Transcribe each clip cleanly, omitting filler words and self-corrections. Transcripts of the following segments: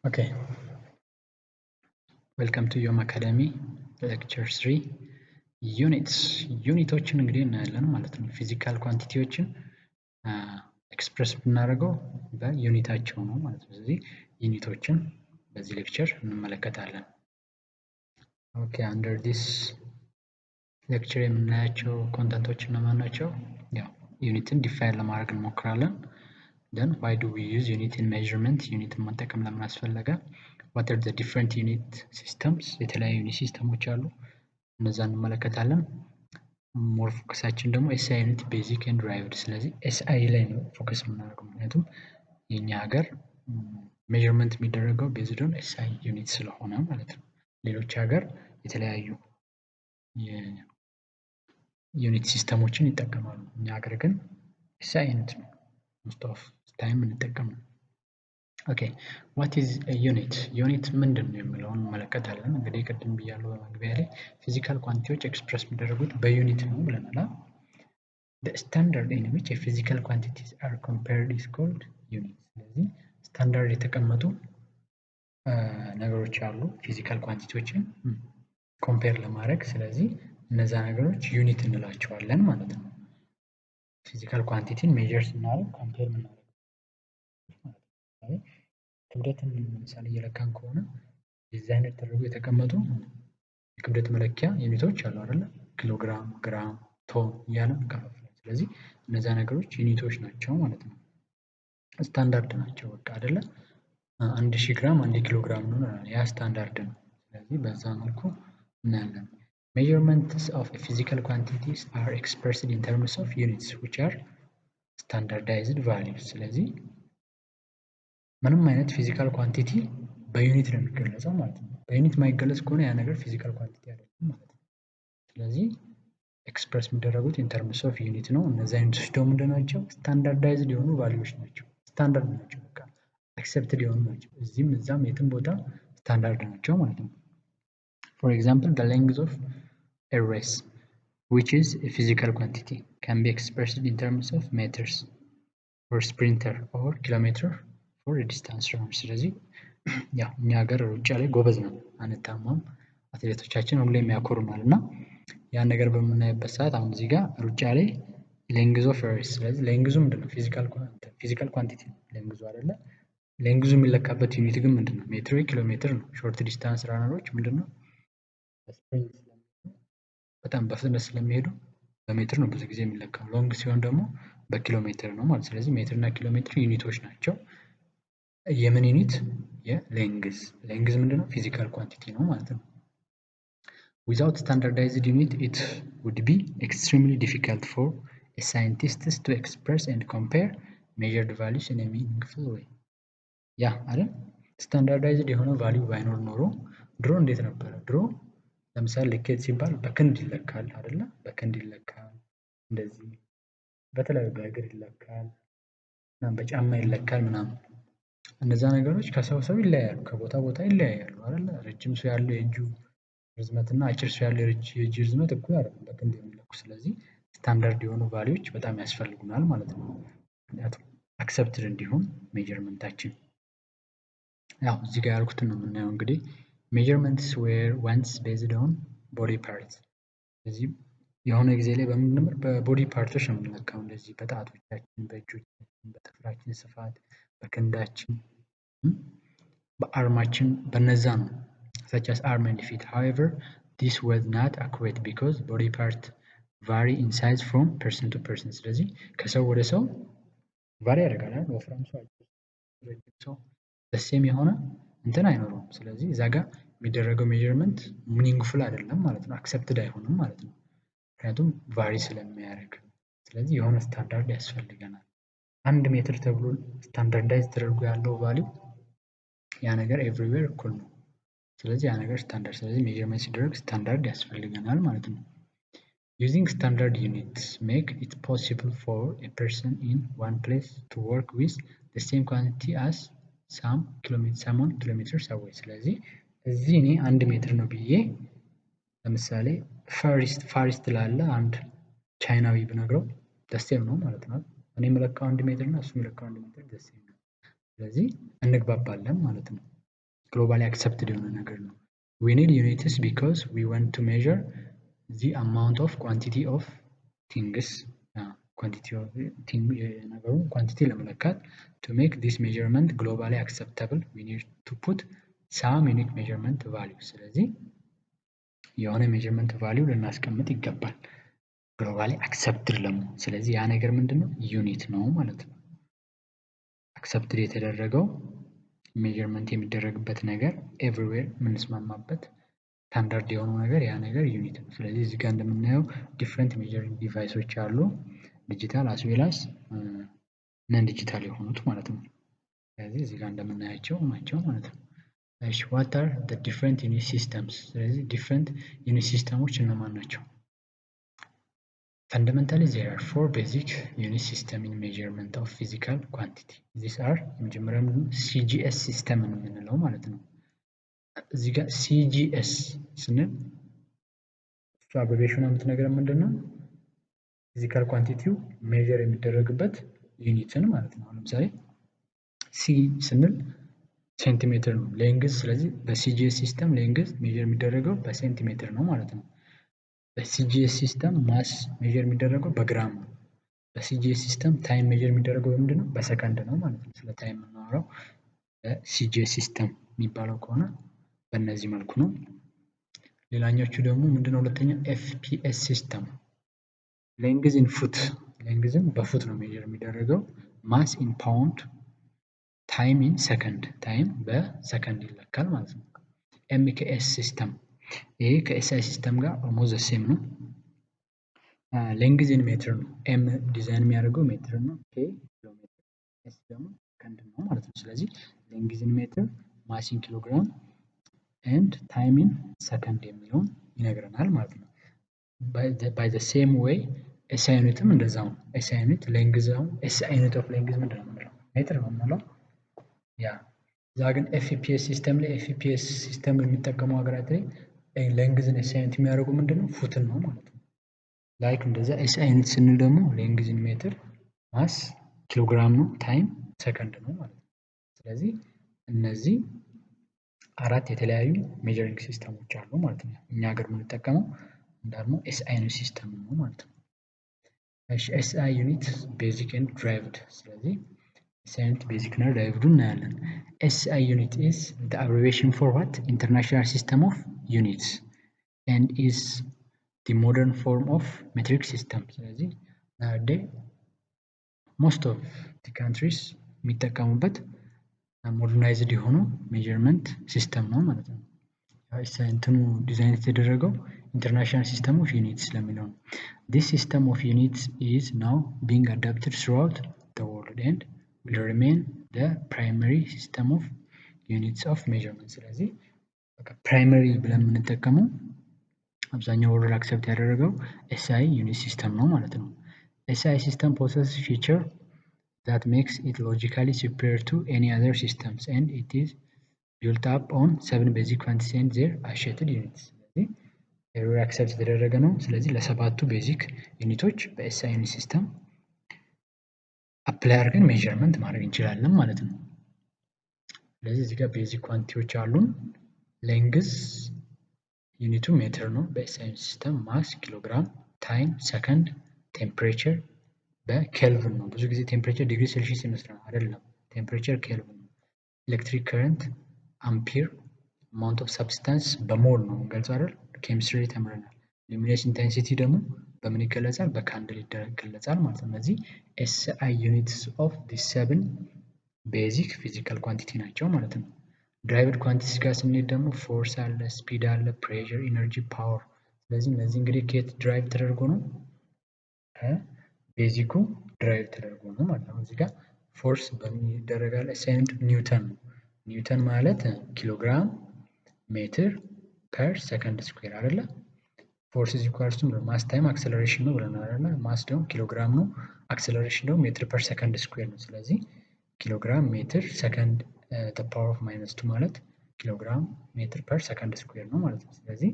Okay, welcome to Yom Academy lecture 3 units ዩኒቶችን እንግዲህ እናያለን ማለት ነው። ፊዚካል ኳንቲቲዎችን ኤክስፕረስ ብናደርገው በዩኒታቸው ነው ማለት ነው። ስለዚህ ዩኒቶችን በዚህ ሌክቸር እንመለከታለን። ኦኬ አንደር ዲስ ሌክቸር የምናያቸው ኮንተንቶች እነማን ናቸው? ያው ዩኒትን ዲፋይን ለማድረግ እንሞክራለን። then why do we use unit in measurement? ዩኒትን መጠቀም ለምን አስፈለገ? what are the different unit systems? የተለያዩ ዩኒት ሲስተሞች አሉ፣ እነዛን እንመለከታለን። ሞር ፎከሳችን ደግሞ ኤስአይ ዩኒት ቤዚክ ኤንድ ዲራይቭድ። ስለዚህ ኤስአይ ላይ ነው ፎከስ የምናደርገው፣ ምክንያቱም የኛ ሀገር ሜዥርመንት የሚደረገው ቤዝድ ኦን ኤስአይ ዩኒት ስለሆነ ማለት ነው። ሌሎች ሀገር የተለያዩ ዩኒት ሲስተሞችን ይጠቀማሉ። እኛ ሀገር ግን ኤስአይ ዩኒት ነው most of time እንጠቀማለን። ኦኬ what is a unit? ዩኒት ምንድን ነው የሚለውን እንመለከታለን። እንግዲህ ቅድም ብያለሁ በመግቢያ ላይ ፊዚካል ኳንቲቲዎች ኤክስፕረስ የሚደረጉት በዩኒት ነው ብለናል። the standard in which a physical quantities are compared is called unit። ስለዚህ ስታንዳርድ የተቀመጡ ነገሮች አሉ ፊዚካል ኳንቲቲዎችን ኮምፔር ለማድረግ። ስለዚህ እነዛ ነገሮች ዩኒት እንላቸዋለን ማለት ነው። ፊዚካል ኳንቲቲን ሜጀር ስናደርግ ኮምፔር ምናደርግ ክብደትን ለምሳሌ እየለካን ከሆነ ዲዛይን ተደርጎ የተቀመጡ የክብደት መለኪያ ዩኒቶች አሉ አይደለ? ኪሎግራም፣ ግራም፣ ቶን እያልን እንከፋፍላለን። ስለዚህ እነዛ ነገሮች ዩኒቶች ናቸው ማለት ነው። ስታንዳርድ ናቸው በቃ አይደለ? 1000 ግራም 1 ኪሎ ግራም ነው፣ ያ ስታንዳርድ ነው። ስለዚህ በዛ መልኩ እናያለን። Measurements of physical quantities are expressed in terms of units which are standardized values። ስለዚህ ምንም አይነት ፊዚካል ኳንቲቲ በዩኒት ነው የሚገለጸው ማለት ነው። በዩኒት ማይገለጽ ከሆነ ያ ነገር ፊዚካል ኳንቲቲ አይደለም ማለት ነው። ስለዚህ ኤክስፕረስ የሚደረጉት ኢን ተርምስ ኦፍ ዩኒት ነው። እነዚህ ዩኒቶች ደግሞ ምንድን ናቸው? ስታንዳርዳይዝድ የሆኑ ቫልዩዎች ናቸው። ስታንዳርድ ናቸው፣ በቃ አክሰፕትድ የሆኑ ናቸው። እዚህም እዛም የትም ቦታ ስታንዳርድ ናቸው ማለት ነው። For example, the length of a race, which is a physical quantity, can be expressed in terms of meters for sprinter or kilometer for a distance runner። ስለዚህ ያው እኛ ሀገር ሩጫ ላይ ጎበዝ ነው አንታማም፣ አትሌቶቻችን ሁሌም ያኮሩናል። እና ያን ነገር በምናይበት ሰዓት አሁን እዚህ ጋር ሩጫ ላይ ሌንግዝ ኦፍ ሬስ፣ ስለዚህ ሌንግዙ ምንድነው? ፊዚካል ኳንቲቲ ነው ሌንግዙ አይደለ? ሌንግዙ የሚለካበት ዩኒት ግን ምንድነው? ሜትር ወይ ኪሎ ሜትር ነው። ሾርት ዲስታንስ ራነሮች ምንድነው? በጣም በፍጥነት ስለሚሄዱ በሜትር ነው ብዙ ጊዜ የሚለካው። ሎንግ ሲሆን ደግሞ በኪሎ ሜትር ነው ማለት። ስለዚህ ሜትር እና ኪሎ ሜትር ዩኒቶች ናቸው። የምን ዩኒት? የሌንግዝ። ሌንግዝ ምንድነው? ፊዚካል ኳንቲቲ ነው ማለት ነው። Without standardized unit, it would be extremely difficult for a scientist to express and compare measured values in a meaningful way። ያ አይደል? ስታንዳርዳይዝድ የሆነ ቫልዩ ባይኖር ኖሮ ድሮ እንዴት ነበረ? ድሮ ለምሳሌ ልኬት ሲባል በክንድ ይለካል አይደለ? በክንድ ይለካል፣ እንደዚህ በተለያዩ በእግር ይለካል እና በጫማ ይለካል ምናምን። እነዛ ነገሮች ከሰው ሰው ይለያያሉ፣ ከቦታ ቦታ ይለያያሉ አይደለ? ረጅም ሰው ያለው የእጁ ርዝመትና አጭር ሰው ያለው የእጁ ርዝመት እኩል አይደለም በክንድ የሚለኩ። ስለዚህ ስታንዳርድ የሆኑ ቫልዩዎች በጣም ያስፈልጉናል ማለት ነው፣ ምክንያቱም አክሰፕትድ እንዲሆን ሜጀርመንታችን። ያው እዚህ ጋር ያልኩትን ነው የምናየው እንግዲህ measurements were once based on body parts። ስለዚህ የሆነ ጊዜ ላይ በምንድነው? በቦዲ ፓርቶች ነው የምንለካው። እንደዚህ በጣቶቻችን፣ በእጆቻችን፣ በጥፍራችን ስፋት፣ በክንዳችን፣ በአርማችን፣ በነዛ ነው such as arm and feet. However, this was not accurate because body parts vary in size from person to person። ስለዚህ ከሰው ወደ ሰው ቫሪ ያደርጋል። ወፍራም ሰው፣ ረጅም ሰው በሴም የሆነ እንትን አይኖረውም። ስለዚህ እዛ ጋር የሚደረገው ሜጀርመንት ሚኒንግፉል አይደለም ማለት ነው፣ አክሰፕትድ አይሆንም ማለት ነው፣ ምክንያቱም ቫሪ ስለሚያደርግ። ስለዚህ የሆነ ስታንዳርድ ያስፈልገናል። 1 ሜትር ተብሎ ስታንዳርዳይዝ ተደርጎ ያለው ቫልዩ ያ ነገር ኤቭሪዌር እኩል ነው። ስለዚህ ያ ነገር ስታንዳርድ፣ ስለዚህ ሜጀርመንት ሲደረግ ስታንዳርድ ያስፈልገናል ማለት ነው። Using standard units make it possible for a person in one place to work with the same quantity as some kilometers away። ስለዚህ እዚህ እኔ 1 ሜትር ነው ብዬ ለምሳሌ ፋሪስት ላለ አንድ ቻይናዊ ብነግረው ደሴም ነው ማለት ነው። እኔ የምለካው 1 ሜትር እና እሱ የሚለካው 1 ሜትር ደሴም ነው። ስለዚህ እንግባባለን ማለት ነው። ግሎባሊ አክሰፕትድ የሆነ ነገር ነው። we need units because we want to measure the amount of quantity of things quantity of ነገሩን ኳንቲቲ ለመለካት to make this measurement globally acceptable we need to put some unique measurement value ስለዚህ የሆነ measurement value ልናስቀምጥ ይገባል ግሎባሊ አክሰፕትድ ለመሆን ስለዚህ ያ ነገር ምንድነው ዩኒት ነው ማለት ነው አክሰፕትድ የተደረገው ሜጀርመንት የሚደረግበት ነገር ኤቭሪዌር የምንስማማበት ስታንዳርድ የሆነው ነገር ያ ነገር ዩኒት ነው ስለዚህ እዚህ ጋር እንደምናየው ዲፍረንት ሜጀሪንግ ዲቫይሶች አሉ ዲጂታል አስ ዌል አስ ነን ዲጂታል የሆኑት ማለት ነው ስለዚህ እዚህ ጋር እንደምናያቸው ናቸው ማለት ነው እሺ what are the different unit systems ስለዚህ ዲፍረንት ዩኒት ሲስተሞች እነማን ናቸው Fundamentally, there are four basic unit systems in measurement of physical quantity. These are የመጀመሪያው CGS system የምንለው ማለት ነው። እዚህ ጋር CGS ስንል እሱ አብሬቬሽኑ የምትነግረን ምንድነው? ፊዚካል ኳንቲቲው ሜጀር የሚደረግበት ዩኒትን ማለት ነው። ለምሳሌ C ስንል ሴንቲሜትር ነው ሌንግዝ ስለዚህ በCGS ሲስተም ሌንግዝ ሜጀር የሚደረገው በሴንቲሜትር ነው ማለት ነው። በCGS ሲስተም ማስ ሜጀር የሚደረገው በግራም ነው። በCGS ሲስተም ታይም ሜጀር የሚደረገው በምንድነው? በሰከንድ ነው ማለት ነው። ስለ ታይም የምናወራው በCGS ሲስተም የሚባለው ከሆነ በእነዚህ መልኩ ነው። ሌላኞቹ ደግሞ ምንድነው? ሁለተኛ FPS ሲስተም ሌንግዝ ኢን ፉት ሌንግዝን በፉት ነው ሜጀር የሚደረገው ማስ ኢን ፓውንድ ታይም ኢን ሰከንድ ታይም በሰከንድ ይለካል ማለት ነው። MKS ሲስተም ይሄ ከኤስአይ ሲስተም ጋር ኦልሞስት ዘ ሴም ነው። ሌንግዝ ኢን ሜትር ነው። ኤም ዲዛይን የሚያደርገው ሜትር ነው። ኬ ኪሎ ሜትር ኤስ ደግሞ ሰከንድ ነው ማለት ነው። ስለዚህ ሌንግዝ ኢን ሜትር ማስ ኢን ኪሎግራም ኤንድ ታይም ኢን ሰከንድ የሚለውን ይነግረናል ማለት ነው። ባይ ዘ ሴም ዌይ ኤስአይ ዩኒትም እንደዛው ነው። ኤስአይ ዩኒት ሌንግዝ አሁን ኤስአይ ዩኒት ኦፍ ሌንግዝ ምንድን ነው የምንለው? ሜትር ነው የምንለው ያ እዛ ግን ኤፍፒኤስ ሲስተም ላይ ኤፍፒኤስ ሲስተም የሚጠቀሙ ሀገራት ላይ ሌንግዝን ኤስአይ ዩኒት የሚያደርጉ ምንድነው ፉትን ነው ማለት ነው። ላይክ እንደዛ ኤስአይ ዩኒት ስንል ደግሞ ሌንግዝን ሜትር ማስ ኪሎግራም ነው ታይም ሰከንድ ነው ማለት ነው። ስለዚህ እነዚህ አራት የተለያዩ ሜጀሪንግ ሲስተሞች አሉ ማለት ነው። እኛ ሀገር የምንጠቀመው እንዳልነው ኤስአይ ዩኒት ሲስተም ነው ማለት ነው። እሺ ኤስአይ ዩኒት ቤዚክ ኤንድ ድራይቭድ ስለዚህ SI unit basic እና derived እናያለን። SI unit is the abbreviation for what? International System of Units and is the modern form of metric system. ስለዚህ nowadays most of the countries የሚጠቀሙበት modernized የሆኑ measurement system ነው ማለት ነው። እንትኑ ዲዛይን የተደረገው international system of units ስለሚለው ነው። This system of units is now being adapted throughout the world and will remain the primary system of units of measurement ስለዚህ ፕራይመሪ ብለን የምንጠቀመው አብዛኛው ወርልድ አክሰፕት ያደረገው SI unit system ነው ማለት ነው። SI system possesses feature that makes it logically superior to any other systems and it is built up on 7 basic quantities and their associated units ስለዚህ ወርልድ አክሰፕት የተደረገ ነው። ስለዚህ ለሰባቱ ቤዚክ ዩኒቶች በSI unit system አፕላይ አድርገን ሜዠርመንት ማድረግ እንችላለን ማለት ነው። ስለዚህ እዚህ ጋር ቤዚክ ኳንቲቲዎች አሉን። ሌንግዝ ዩኒቱ ሜትር ነው በኤስአይ ሲስተም ማስ ኪሎግራም ታይም ሰከንድ ቴምፕሬቸር በኬልቪን ነው። ብዙ ጊዜ ቴምፕሬቸር ዲግሪ ሴልሺየስ ይመስላል አይደለም ቴምፕሬቸር ኬልቪን ነው። ኤሌክትሪክ ከረንት አምፒር አማውንት ኦፍ ሰብስታንስ በሞል ነው ገልጾ አይደል ኬሚስትሪ ተምረናል። ሉሚነስ ኢንቴንሲቲ ደግሞ በምን ይገለጻል? በካንድል ይገለጻል ማለት ነው። እነዚህ SI units of the 7 basic physical quantity ናቸው ማለት ነው። ድራይቭድ ኳንቲቲስ ጋር ስንሄድ ደግሞ ፎርስ አለ፣ ስፒድ አለ፣ ፕሬሸር፣ ኢነርጂ፣ ፓወር። ስለዚህ እነዚህ እንግዲህ ከየት ድራይቭ ተደርጎ ነው? ከቤዚኩ ድራይቭ ተደርጎ ነው ማለት ነው። እዚህ ጋር ፎርስ በምን ይደረጋል? SI ዩኒት ኒውተን ነው። ኒውተን ማለት ኪሎግራም ሜትር ፐር ሰከንድ ስኩዌር አይደለ? ፎርስ is equals to ማስ ታይም አክሰለሬሽን ነው ብለናል አይደል? ማስ ደግሞ ኪሎግራም ነው፣ አክሰለሬሽን ደግሞ ሜትር ፐር ሰከንድ ስኩዌር ነው። ስለዚህ ኪሎግራም ሜትር ሰከንድ the power of -2 ማለት ኪሎግራም ሜትር ፐር ሰከንድ ስኩዌር ነው ማለት ነው። ስለዚህ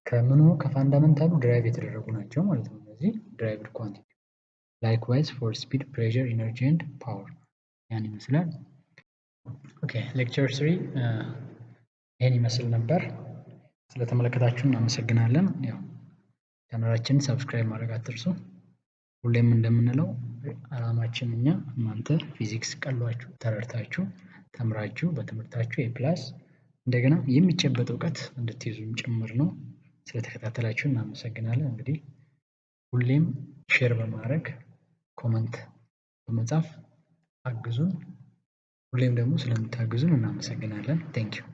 ከምኑ ከፋንዳመንታሉ ድራይቭ የተደረጉ ናቸው ማለት ነው። እነዚህ ድራይቭድ ኳንቲቲ likewise for speed, pressure, energy and power ያን ይመስላል። ኦኬ ሌክቸር 3 ይሄን ይመስል ነበር። ስለተመለከታችሁ እናመሰግናለን። ያው ቻናላችንን ሰብስክራይብ ማድረግ አትርሱ። ሁሌም እንደምንለው አላማችን እኛ እናንተ ፊዚክስ ቀሏችሁ ተረድታችሁ ተምራችሁ በትምህርታችሁ ኤ+ እንደገና የሚጨበጥ እውቀት እንድትይዙም ጭምር ነው። ስለተከታተላችሁ እናመሰግናለን። እንግዲህ ሁሌም ሼር በማድረግ ኮመንት በመጻፍ አግዙን። ሁሌም ደግሞ ስለምታግዙን እናመሰግናለን። ቴንኪው